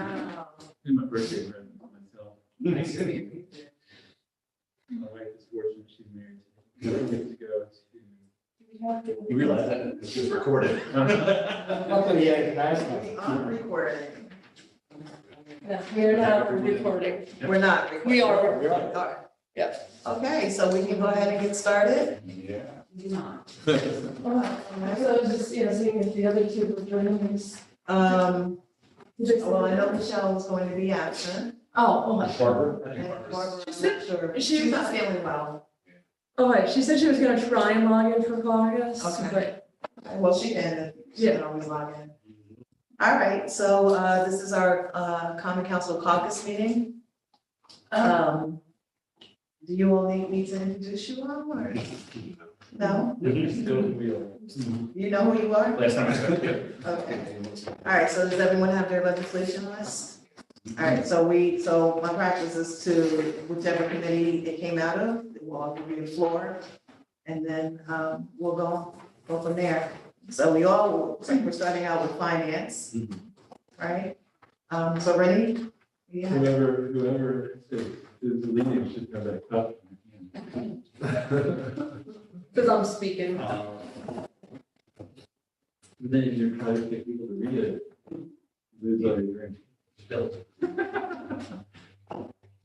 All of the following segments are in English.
Wow. It's my birthday present for myself. Nice to meet you. My wife is fortunate she's married. We get to go to. You realize that it's just recorded. Luckily, yeah, nice. I'm recording. Yeah, we're not recording. We're not recording. We are. We are. Are. Yeah. Okay, so we can go ahead and get started. Yeah. So just, seeing if the other two were joining us. Well, I know Michelle is going to be absent. Oh, okay. Barbara? I And think Barbara's. Barbara, I'm She said- not sure. she She's was- not feeling well. Okay, she said she was gonna try and log in for Caucus, Okay. but Well, she can, she can always log in. All right, so this is our Common Council Caucus meeting. Do you all need me to introduce you all, or? No? Still wheel. You know who you are? Last time I spoke to you. Okay. All right, so does everyone have their legislation list? All right, so my practice is to, whichever committee it came out of, we'll all give you the floor. And then we'll go from there. So looks like we're starting out with finance, right? So Rennie? Yeah. Whoever is leading should have that cup. because I'm speaking. But then if you're trying to get people to read it, lose all your drink.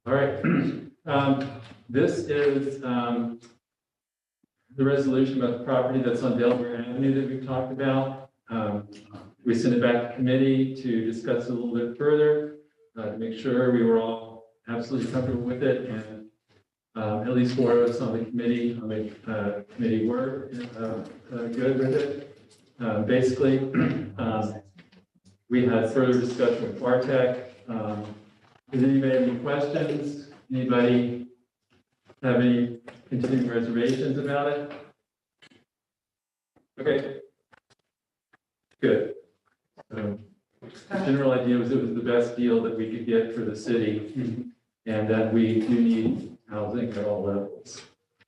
All right. This is the resolution about the property that's on Delaware Avenue that we've talked about. We sent it back to committee to discuss it a little bit further, to make sure we were all absolutely comfortable with it. And at least 4 of us on the committee, were good with it. Basically, we had further discussion with Bartek. Does anybody have any questions? Anybody have any continuing reservations about it? Okay. Good. The general idea was it was the best deal that we could get for the city, and that we do need housing at all levels.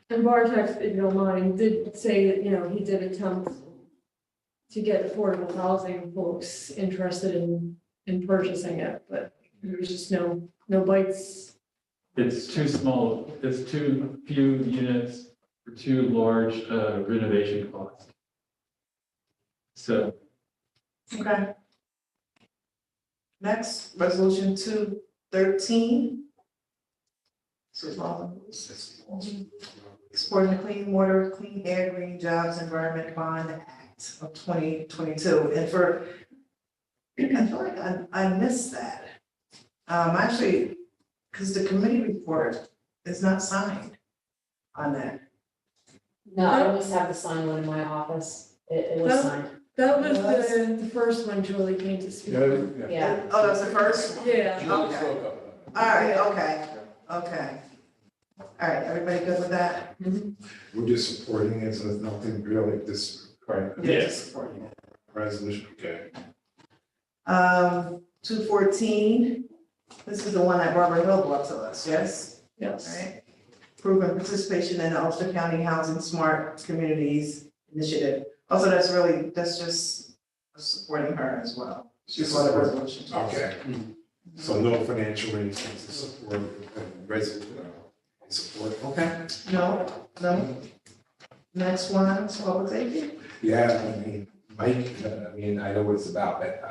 And Bartek, if you don't mind, did say that, he did attempt to get affordable housing folks interested in purchasing it, but there was just no bites. It's too small, it's too few units for too large renovation cost. So, Okay. Next, resolution 213. Supporting the Clean Water, Clean Air, Green Jobs, Environment Bond Act of 2022. And I feel like I missed that. Actually, because the committee report is not signed on that. No, I always have to sign one in my office. It was signed. That was the first one Julie came to speak on. Yeah. Oh, that's the first? Yeah. Okay. All right, okay. All right, everybody good with that? We're just supporting it, so there's nothing really this current Yes. Supporting it. resolution. Okay. 214, this is the one that Barbara Hill brought to us, yes? Yes. Right. Proven participation in the Ulster County Housing Smart Communities Initiative. Also, that's just supporting her as well. She's one of the resolutions. Okay. So no financial arrangements to support support. Okay. No. Next one, is public safety. Yeah, I mean, Mike, I know what it's about, but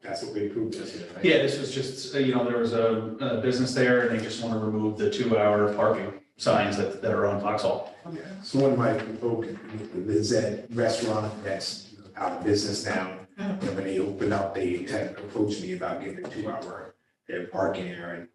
that's what we approved yesterday. Right? Yeah, this was just, there was a business there and they just want to remove the 2-hour parking signs that are on Foxhall. Yeah. So one of my folk is that restaurant that's out of business now. And when they opened up, they had approached me about getting a 2-hour parking there. And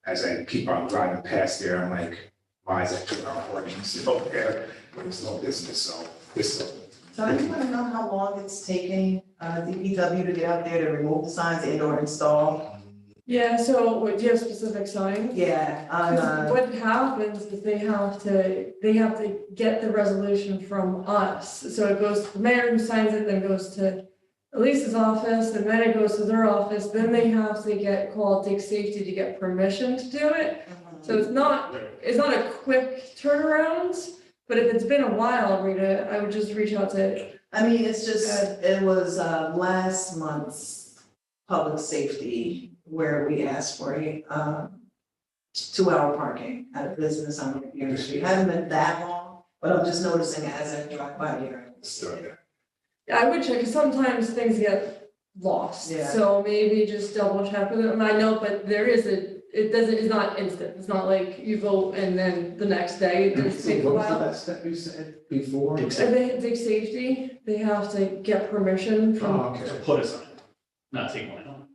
as I keep on driving past there, I'm like, why is that 2-hour parking still there? When there's no business, so this is. So anyone know how long it's taking DPW to get out there to remove the signs and or install? Yeah, so do you have specific signs? Yeah, What happens is they have to get the resolution from us. So it goes to the mayor who signs it, then goes to Elisa's office, and then it goes to their office. Then they have to get called Dig Safety to get permission to do it. So it's not a quick turnaround, but if it's been a while, Rita, I would just reach out to. I mean, it's just, it was last month's public safety, where we asked for a, 2-hour parking at a business on Revere Street. Hasn't been that long, but I'm just noticing as I drive by here. I would check, 'cause sometimes things get lost, Yeah. so maybe just double check with them. I know, but there is it's not instant. It's not like you vote and then the next day, it does take a What was the while. last step you said before? Dig And safe. they safety, they have to get permission from, Oh, So okay. put a sign, not take one out.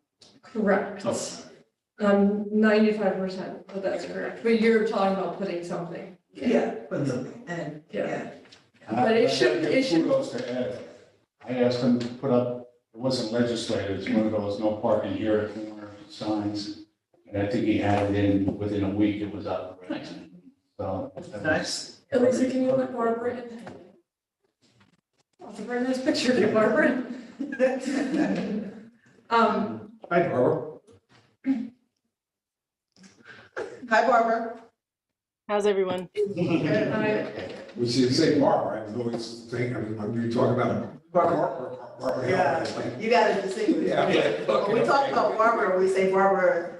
correct. Oh. 95% that that's correct, but you're talking about putting something. Yeah, but something, and, Yeah. yeah. But it should- it should- Kudos to Ed. I asked him to put up, it wasn't legislated, it's one of those no parking here at corner signs. And I think he had it in, within a week, it was up. Nice. So. Nice. Elisa, can you let Barbara in? That's a very nice picture there, Barbara. Hi, Barbara. Hi, Barbara. How's everyone? We should say Barbara, I was always thinking, I mean, when we were talking about Barbara. Yeah, you gotta distinguish. Yeah, When we talk about Barbara, we say Barbara,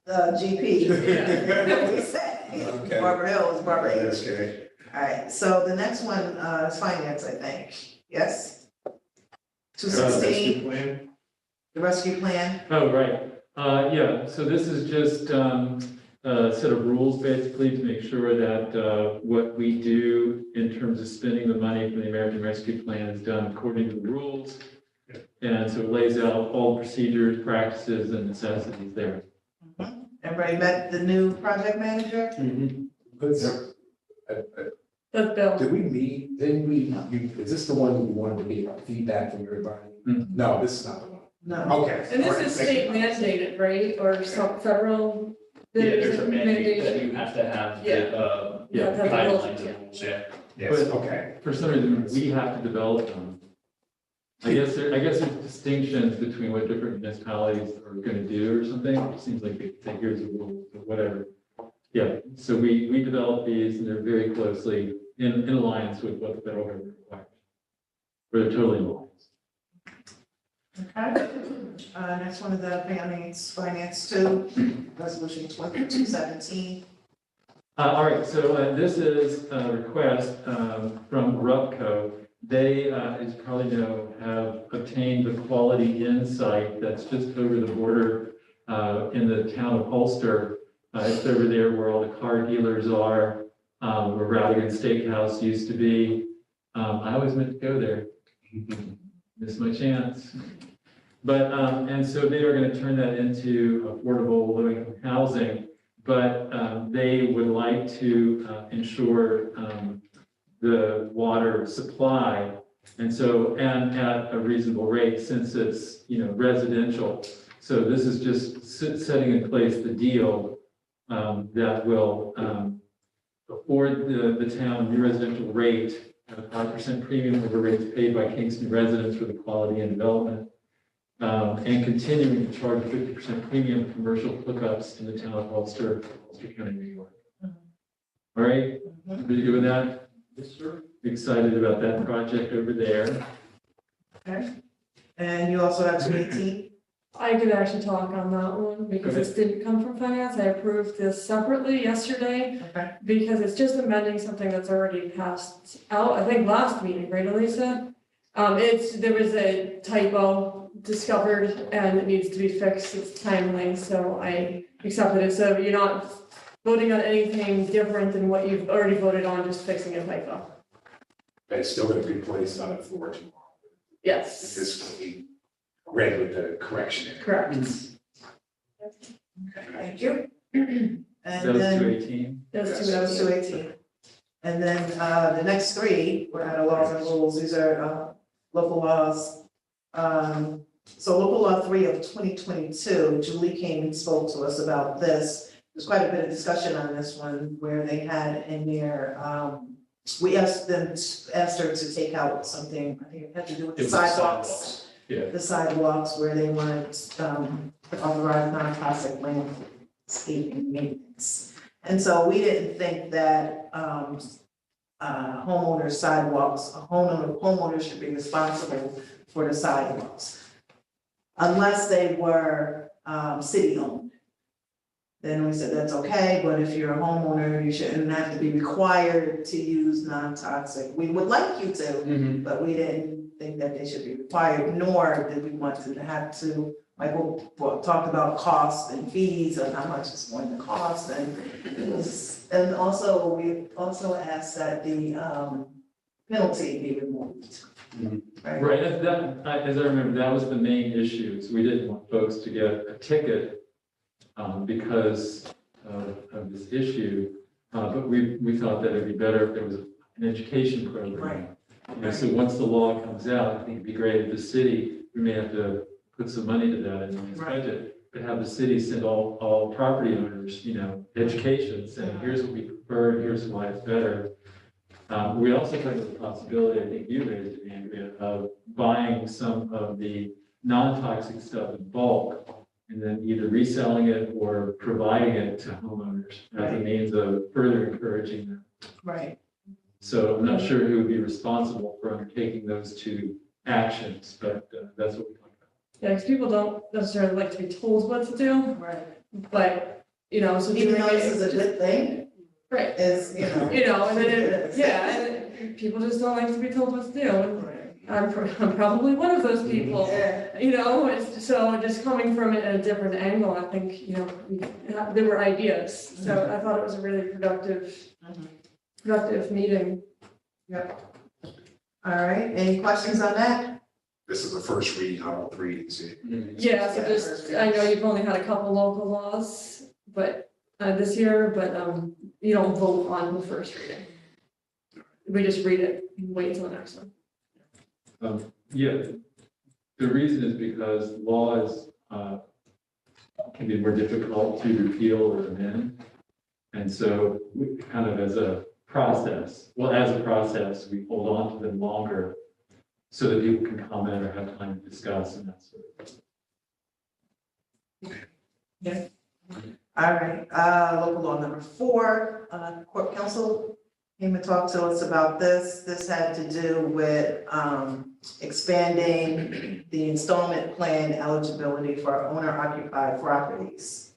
GP. We say Okay. Barbara Hill is Barbara H. That's okay. All right, so the next one, is finance, I think, yes? 216, the rescue plan, Oh, right. Yeah, so this is just a set of rules basically to make sure that what we do in terms of spending the money for the American Rescue Plan is done according to the rules. And so it lays out all procedures, practices, and necessities there. everybody met the new project manager? That's Bill. Did we meet, didn't we, is this the one you wanted to get feedback from everybody? Mhm. No, this is not the one. No. Okay. And All this right, is thank you. state mandated, right, or some federal? Yeah, there's a mandate that mandation? you have to have Yeah. the, You have to have the rules, guidelines yeah. and rules, yeah. Yes, okay. For some reason, we have to develop them. I guess there's distinctions between what different municipalities are gonna do or something. It seems like they say, here's the rules, but whatever. Yeah, so we develop these and they're very closely in alliance with what the federal government requires. We're totally in alliance. Okay. Next one is the finance 2, resolution 2217. All right, so this is a request from RUPCO. They, as you probably know, have obtained the quality insight that's just over the border in the town of Ulster. It's over there where all the car dealers are, where Radigan Steakhouse used to be. I always meant to go there. Missed my chance. But, and so they are going to turn that into affordable low-income housing, but they would like to ensure the water supply. And so, and at a reasonable rate, since it's, residential. So this is just setting in place the deal that will afford the town new residential rate at a 5% premium over rates paid by Kingston residents for the quality and development. And continuing to charge a 50% premium for commercial hookups in the town of Ulster, Ulster County, New York. All right, everybody good with that? Yes, sir. Excited about that project over there. Okay. And you also have 218? I could actually talk on that one because this didn't come from finance. I approved this separately yesterday Okay. because it's just amending something that's already passed out, I think last meeting, right, Elisa? There was a typo discovered and it needs to be fixed. It's timely, so I accepted it. So you're not voting on anything different than what you've already voted on, just fixing a typo. But it's still gonna be placed on the floor tomorrow. Yes, This will be read with the correction. in it. correct. Thank you. And That was then, 218. Those that was two. 218. And then the next 3 were out of laws and rules. These are local laws. So local law 3 of 2022, Julie came and spoke to us about this. There's quite a bit of discussion on this one where they had in there, we asked her to take out something, I think it had to do with It the was the sidewalks. Yeah. The sidewalks where they wanted authorized non-toxic landscaping maintenance. And so we didn't think that homeowners sidewalks, homeowners should be responsible for the sidewalks. unless they were, city owned. Then we said that's okay, but if you're a homeowner, you shouldn't have to be required to use non-toxic. We would like you to, but we didn't think that they should be required, nor did we want to have to, like, we'll talk about costs and fees and how much it's going to cost, and it was, and also, we also asked that the, penalty be removed. Right? Right, as I remember, that was the main issue, is we didn't want folks to get a ticket because of this issue, but we thought that it'd be better if there was an education program. Right. You know, so once the law comes out, I think it'd be great if the city, we may have to put some money to that in the Right. budget, but have the city send all property owners, you know, education, saying, here's what we prefer, here's why it's better. We also talked about the possibility, I think you raised it, Andrea, of buying some of the non-toxic stuff in bulk and then either reselling it or providing it to homeowners as a means of further encouraging them. Right. So I'm not sure who would be responsible for undertaking those two actions, but that's what we talked about. Yeah, because people don't necessarily like to be told what to do, Right. but, you know, so. Even doing though it- this is a good thing, Right, is, and then and people just don't like to be told what to do, and I'm probably one of those people. Yeah. You know, so just coming from it at a different angle, I think, you know, there were ideas, so I thought it was a really productive meeting. Yep. All right, any questions on that? This is the first reading, all three readings. Yeah, so just, I know you've only had a couple local laws, but, this year, but, you don't vote on the first reading. We just read it and wait until the next one. Yeah, the reason is because laws can be more difficult to repeal or amend. And so we kind of as a process, we hold on to them longer so that people can comment or have time to discuss and that sort of thing. Yeah. All right, local law number 4, court counsel came and talked to us about this. This had to do with expanding the installment plan eligibility for owner occupied properties.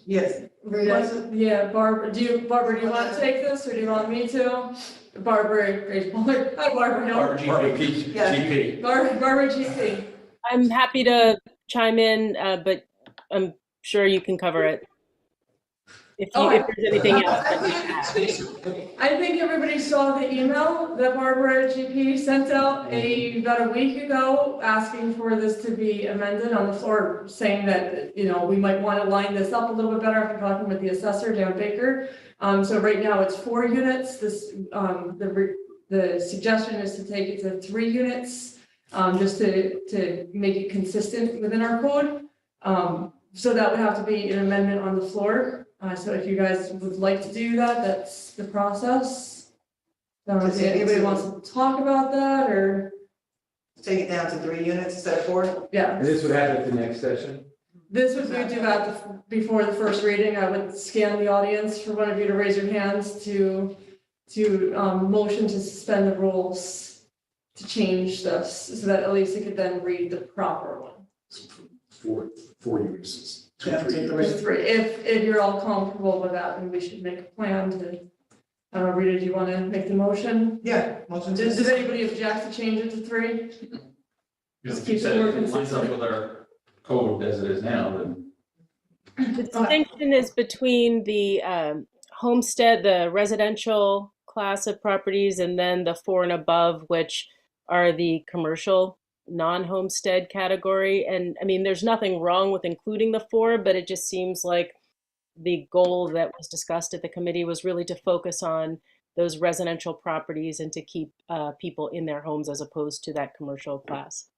Yes, Rita? Yeah, Barbara, do you want to take this, or do you want me to? Barbara, Grace Bullard, hi Barbara Hill. RGP, Yeah. GP. Barbara GP. I'm happy to chime in, but I'm sure you can cover it. If there's anything else. I think everybody saw the email that Barbara GP sent out about a week ago, asking for this to be amended on the floor, saying that, you know, we might want to line this up a little bit better after talking with the assessor, Dan Baker. So right now it's 4 units. This, the suggestion is to take it to 3 units, just to make it consistent within our code. So that would have to be an amendment on the floor. So if you guys would like to do that, that's the process. If anybody wants to talk about that, or, Take it down to 3 units instead of 4? yeah. And this would happen at the next session? This would be do that before the first reading. I would scan the audience for one of you to raise your hands to motion to suspend the rules to change this, so that at least it could then read the proper one. 4 units. Yeah, 2, 3 2, units. 3. If you're all comfortable with that, then we should make a plan to, I don't know, Rita, do you want to make the motion? Yeah, motion to. Does anybody object to change it to 3? Just keep If it more it lines up consistent. with our code as it is now, then The distinction is between the homestead, the residential class of properties, and then the 4 and above, which are the commercial non-homestead category. And I mean, there's nothing wrong with including the 4, but it just seems like the goal that was discussed at the committee was really to focus on those residential properties and to keep people in their homes as opposed to that commercial class.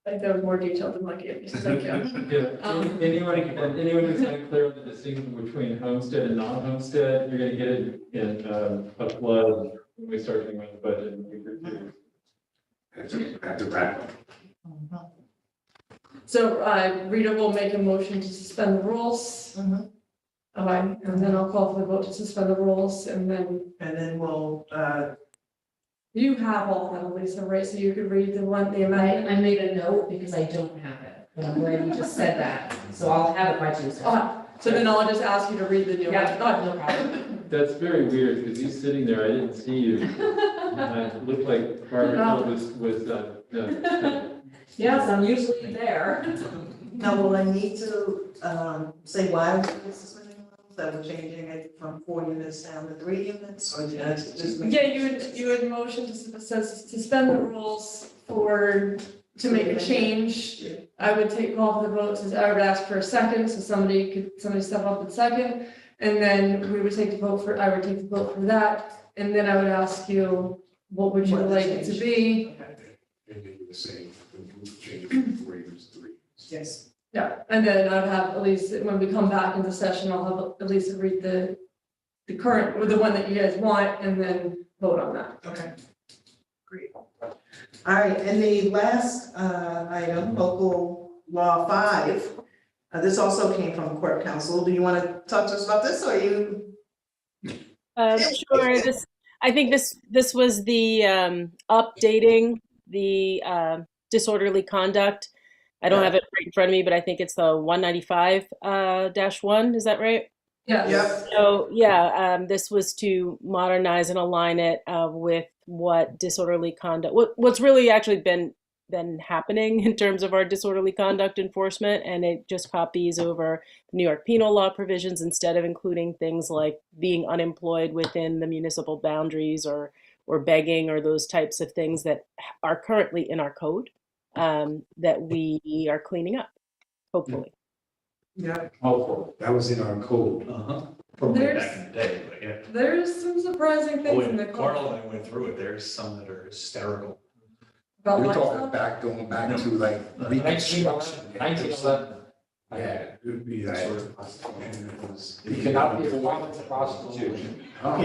I think that was more detailed than what I gave you, so thank you. Yeah, anyone who's not clear on the distinction between homestead and non-homestead, you're gonna get it in a flood when we start thinking about the budget in a week or 2. Have to wrap up. So Rita will make a motion to suspend the rules. Mhm. And then I'll call for the vote to suspend the rules, and then And then we'll, You have all of them, Lisa, right? So you could read the amendment. I made a note because I don't have it, but I'm glad you just said that, so I'll have it by Tuesday. So then I'll just ask you to read the new Yeah, one. no problem. That's very weird, because he's sitting there, I didn't see you. And it looked like Barbara was, Yes, I'm usually there. Now, will I need to, say why we're suspending rules, that we're changing it from 4 units down to 3 units, or just make? Yeah, you would motion to suspend the rules to make a change. I would call for the vote, since I would ask for a second, so somebody step up and second. And then we would take the vote I would take the vote for that, and then I would ask you, what would you What the like it to change? be? And then you were saying, the roof change from 4 units to 3. Yes. Yeah, and then I'd have at least, when we come back into session, I'll have at least read the current, or the one that you guys want, and then vote on that. Okay. Great. All right, and the last item, local law 5. This also came from court counsel. Do you want to talk to us about this, or you? Sure. I think this was the updating the disorderly conduct. I don't have it right in front of me, but I think it's the 195-1. Is that right? Yeah. Yep. So yeah, this was to modernize and align it with what disorderly conduct, what's really actually been happening in terms of our disorderly conduct enforcement, and it just copies over New York penal law provisions instead of including things like being unemployed within the municipal boundaries or begging or those types of things that are currently in our code that we are cleaning up, hopefully. Yeah. Hopeful. That was in our code. From way There's- back in the day, but yeah. There's some surprising things in the Carl code and I went through it, there's some that are hysterical. about We're lifestyle. talking going back to like reconstruction. 1911. Yeah, it would be like. You cannot be a violent prostitution. Oh.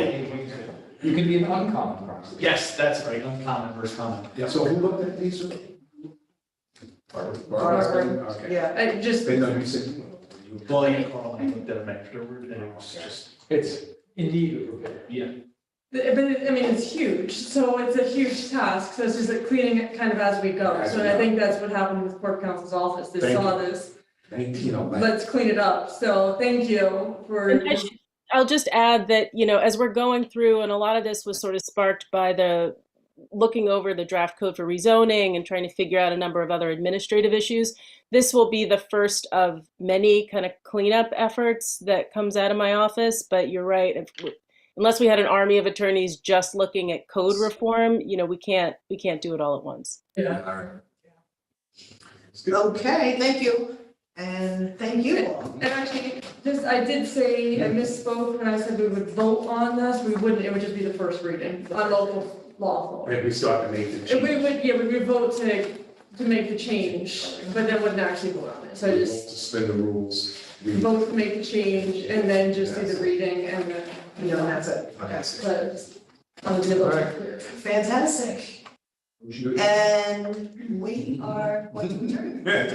You can be an uncommon prostitute. Yes, that's right, uncommon versus common. So who looked at these? Barbara. Okay. Yeah. I just, But no, you said. Well, yeah, Carl and I looked at them afterward, and it was just, It's indeed, yeah. but I mean, it's huge, so it's a huge task, so it's just like cleaning it kind of as we go. As So we I go. think that's what happened with court counsel's office, they Thank saw you. this, 1911. let's clean it up, so thank you for. And I'll just add that, as we're going through, and a lot of this was sort of sparked by the looking over the draft code for rezoning and trying to figure out a number of other administrative issues. This will be the first of many kind of cleanup efforts that comes out of my office. But you're right, unless we had an army of attorneys just looking at code reform, we can't do it all at once. Yeah. All right. Okay, thank you. And thank you all. And actually, I did say, I misspoke when I said we would vote on this, we wouldn't, it would just be the first reading on local law. And we start to make the And we change. would vote to make the change, but then wouldn't actually vote on it, so We just won't suspend the rules. We- vote to make the change, and then just do the reading, and then. And that's it. Okay. But just, on the All right. Fantastic. And we are going to adjourn. Yeah.